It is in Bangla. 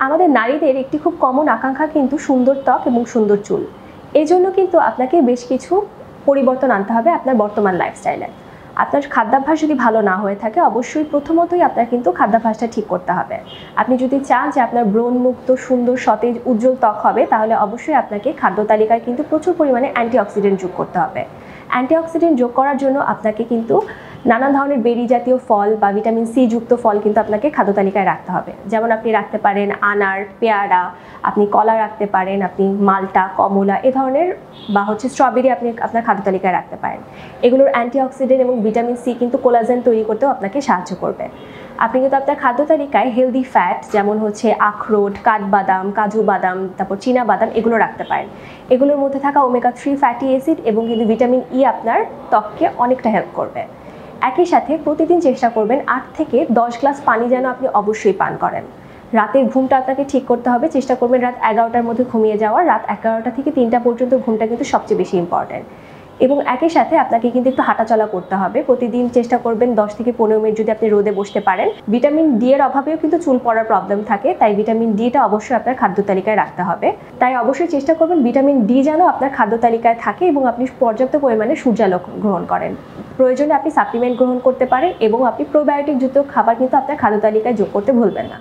আমাদের নারীদের একটি খুব কমন আকাঙ্ক্ষা কিন্তু সুন্দর ত্বক এবং সুন্দর চুল। এজন্য কিন্তু আপনাকে বেশ কিছু পরিবর্তন আনতে হবে আপনার বর্তমান লাইফস্টাইলে। আপনার খাদ্যাভ্যাস যদি ভালো না হয়ে থাকে, অবশ্যই প্রথমতই আপনার কিন্তু খাদ্যাভ্যাসটা ঠিক করতে হবে। আপনি যদি চান যে আপনার ব্রণমুক্ত সুন্দর সতেজ উজ্জ্বল ত্বক হবে, তাহলে অবশ্যই আপনাকে খাদ্য তালিকায় কিন্তু প্রচুর পরিমাণে অ্যান্টিঅক্সিডেন্ট যোগ করতে হবে। অ্যান্টিঅক্সিডেন্ট যোগ করার জন্য আপনাকে কিন্তু নানান ধরনের বেরি জাতীয় ফল বা ভিটামিন সি যুক্ত ফল কিন্তু আপনাকে খাদ্য তালিকায় রাখতে হবে। যেমন আপনি রাখতে পারেন আনার, পেয়ারা, আপনি কলা রাখতে পারেন, আপনি মাল্টা, কমলা এ ধরনের বা স্ট্রবেরি আপনি আপনার খাদ্য তালিকায় রাখতে পারেন। এগুলোর অ্যান্টিঅক্সিডেন্ট এবং ভিটামিন সি কিন্তু কোলাজেন তৈরি করতেও আপনাকে সাহায্য করবে। আপনি কিন্তু আপনার খাদ্য তালিকায় হেলদি ফ্যাট যেমন আখরোট, কাঠবাদাম, কাজু বাদাম, তারপর চীনা বাদাম এগুলো রাখতে পারেন। এগুলোর মধ্যে থাকা ওমেগা 3 ফ্যাটি অ্যাসিড এবং কিন্তু ভিটামিন ই আপনার ত্বককে অনেকটা হেল্প করবে। একই সাথে প্রতিদিন চেষ্টা করবেন 8 থেকে 10 গ্লাস পানি যেন আপনি অবশ্যই পান করেন। রাতের ঘুমটা আপনাকে ঠিক করতে হবে, চেষ্টা করবেন রাত 11টার মধ্যে ঘুমিয়ে যাওয়ার। রাত 11টা থেকে 3টা পর্যন্ত ঘুমটা কিন্তু সবচেয়ে বেশি ইম্পর্টেন্ট। এবং একই সাথে আপনাকে কিন্তু একটু হাঁটাচলা করতে হবে। প্রতিদিন চেষ্টা করবেন 10 থেকে 15 মিনিট যদি আপনি রোদে বসতে পারেন। ভিটামিন ডি এর অভাবেও কিন্তু চুল পড়ার প্রবলেম থাকে, তাই ভিটামিন ডিটা অবশ্যই আপনার খাদ্য তালিকায় রাখতে হবে। তাই অবশ্যই চেষ্টা করবেন ভিটামিন ডি যেন আপনার খাদ্য তালিকায় থাকে এবং আপনি পর্যাপ্ত পরিমাণে সূর্যালো গ্রহণ করেন। প্রয়োজনে আপনি সাপ্লিমেন্ট গ্রহণ করতে পারেন এবং আপনি প্রোবায়োটিক যুক্ত খাবার কিন্তু আপনার খাদ্য তালিকায় যোগ করতে ভুলবেন না।